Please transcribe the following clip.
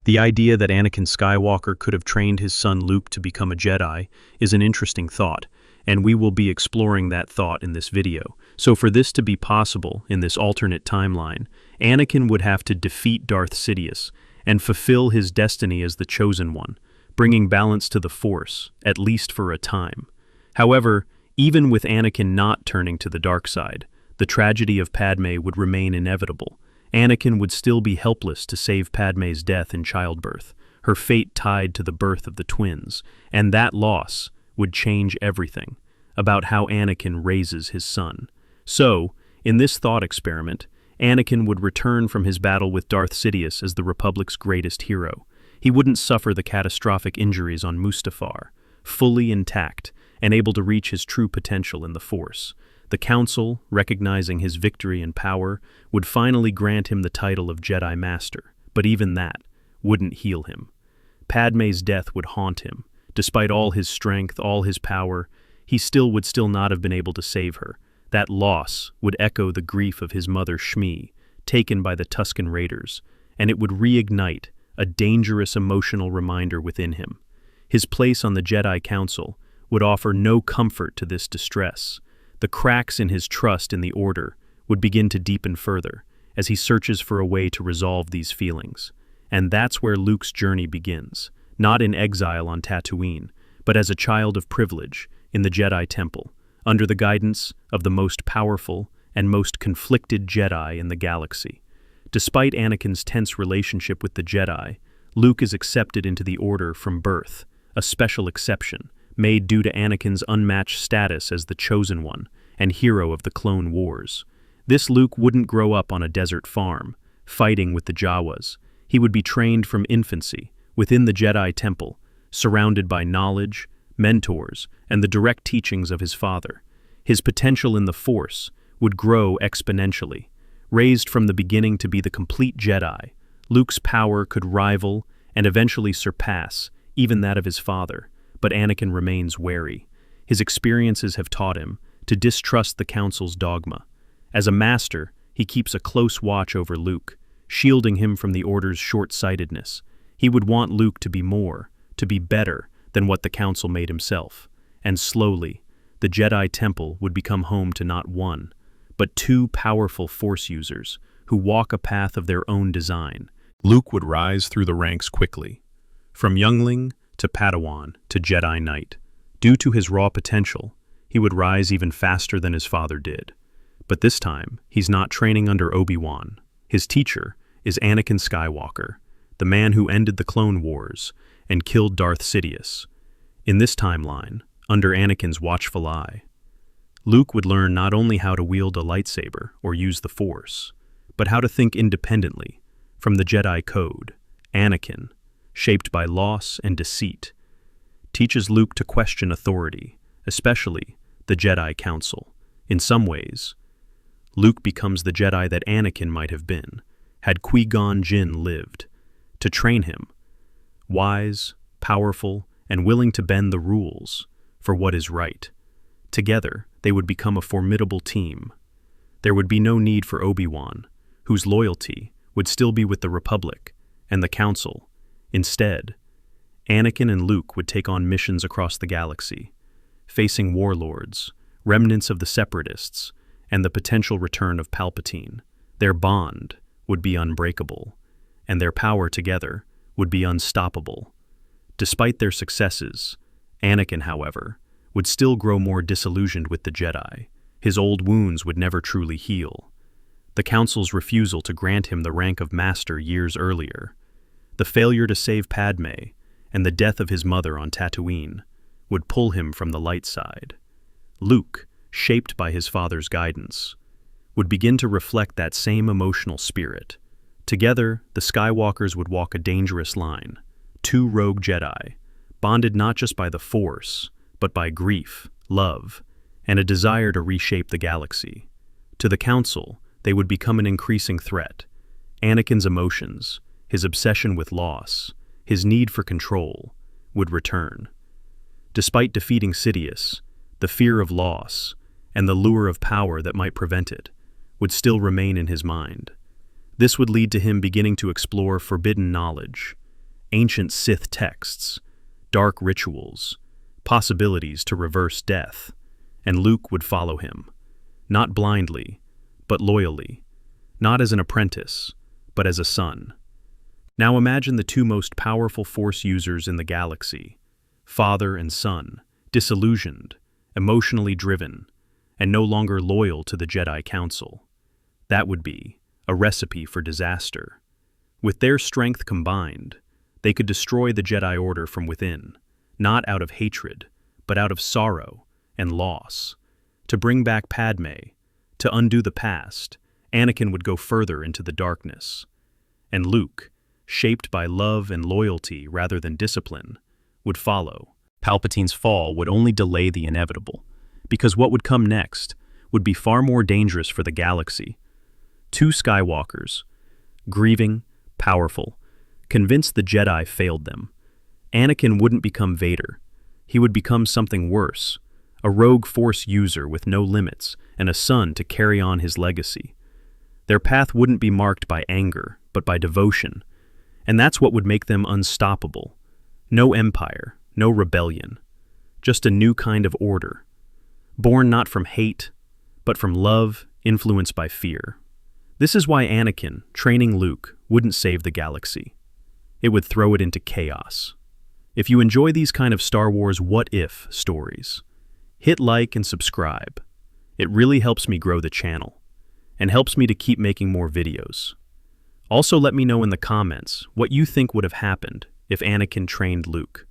The idea that Anakin Skywalker could have trained his son Luke to become a Jedi is an interesting thought, and we will be exploring that thought in this video. So for this to be possible in this alternate timeline, Anakin would have to defeat Darth Sidious and fulfill his destiny as the Chosen One, bringing balance to the Force, at least for a time. However, even with Anakin not turning to the dark side, the tragedy of Padme would remain inevitable. Anakin would still be helpless to save Padme's death in childbirth, her fate tied to the birth of the twins, and that loss would change everything about how Anakin raises his son. So, in this thought experiment, Anakin would return from his battle with Darth Sidious as the Republic's greatest hero. He wouldn't suffer the catastrophic injuries on Mustafar, fully intact and able to reach his true potential in the Force. The Council, recognizing his victory and power, would finally grant him the title of Jedi Master, but even that wouldn't heal him. Padme's death would haunt him. Despite all his strength, all his power, he would still not have been able to save her. That loss would echo the grief of his mother Shmi, taken by the Tusken Raiders, and it would reignite a dangerous emotional reminder within him. His place on the Jedi Council would offer no comfort to this distress. The cracks in his trust in the Order would begin to deepen further as he searches for a way to resolve these feelings. And that's where Luke's journey begins, not in exile on Tatooine, but as a child of privilege in the Jedi Temple, under the guidance of the most powerful and most conflicted Jedi in the galaxy. Despite Anakin's tense relationship with the Jedi, Luke is accepted into the Order from birth, a special exception made due to Anakin's unmatched status as the Chosen One and hero of the Clone Wars. This Luke wouldn't grow up on a desert farm, fighting with the Jawas. He would be trained from infancy, within the Jedi Temple, surrounded by knowledge, mentors, and the direct teachings of his father. His potential in the Force would grow exponentially. Raised from the beginning to be the complete Jedi, Luke's power could rival and eventually surpass even that of his father. But Anakin remains wary. His experiences have taught him to distrust the Council's dogma. As a master, he keeps a close watch over Luke, shielding him from the Order's short-sightedness. He would want Luke to be more, to be better than what the Council made himself. And slowly, the Jedi Temple would become home to not one, but two powerful Force users who walk a path of their own design. Luke would rise through the ranks quickly, from youngling to Padawan to Jedi Knight. Due to his raw potential, he would rise even faster than his father did. But this time, he's not training under Obi-Wan. His teacher is Anakin Skywalker, the man who ended the Clone Wars and killed Darth Sidious. In this timeline, under Anakin's watchful eye, Luke would learn not only how to wield a lightsaber or use the Force, but how to think independently from the Jedi Code. Anakin, shaped by loss and deceit, teaches Luke to question authority, especially the Jedi Council. In some ways, Luke becomes the Jedi that Anakin might have been, had Qui-Gon Jinn lived. To train him, wise, powerful, and willing to bend the rules for what is right. Together, they would become a formidable team. There would be no need for Obi-Wan, whose loyalty would still be with the Republic and the Council. Instead, Anakin and Luke would take on missions across the galaxy, facing warlords, remnants of the Separatists, and the potential return of Palpatine. Their bond would be unbreakable, and their power together would be unstoppable. Despite their successes, Anakin, however, would still grow more disillusioned with the Jedi. His old wounds would never truly heal. The Council's refusal to grant him the rank of Master years earlier, the failure to save Padme, and the death of his mother on Tatooine would pull him from the light side. Luke, shaped by his father's guidance, would begin to reflect that same emotional spirit. Together, the Skywalkers would walk a dangerous line, two rogue Jedi, bonded not just by the Force, but by grief, love, and a desire to reshape the galaxy. To the Council, they would become an increasing threat. Anakin's emotions, his obsession with loss, his need for control, would return. Despite defeating Sidious, the fear of loss and the lure of power that might prevent it would still remain in his mind. This would lead to him beginning to explore forbidden knowledge, ancient Sith texts, dark rituals, possibilities to reverse death, and Luke would follow him, not blindly, but loyally, not as an apprentice, but as a son. Now imagine the two most powerful Force users in the galaxy, father and son, disillusioned, emotionally driven, and no longer loyal to the Jedi Council. That would be a recipe for disaster. With their strength combined, they could destroy the Jedi Order from within, not out of hatred, but out of sorrow and loss. To bring back Padme, to undo the past, Anakin would go further into the darkness. And Luke, shaped by love and loyalty rather than discipline, would follow. Palpatine's fall would only delay the inevitable, because what would come next would be far more dangerous for the galaxy. Two Skywalkers, grieving, powerful, convinced the Jedi failed them. Anakin wouldn't become Vader. He would become something worse, a rogue Force user with no limits and a son to carry on his legacy. Their path wouldn't be marked by anger, but by devotion. And that's what would make them unstoppable. No empire, no rebellion, just a new kind of order, born not from hate, but from love influenced by fear. This is why Anakin, training Luke, wouldn't save the galaxy. It would throw it into chaos. If you enjoy these kind of Star Wars what-if stories, hit like and subscribe. It really helps me grow the channel, and helps me to keep making more videos. Also let me know in the comments what you think would have happened if Anakin trained Luke.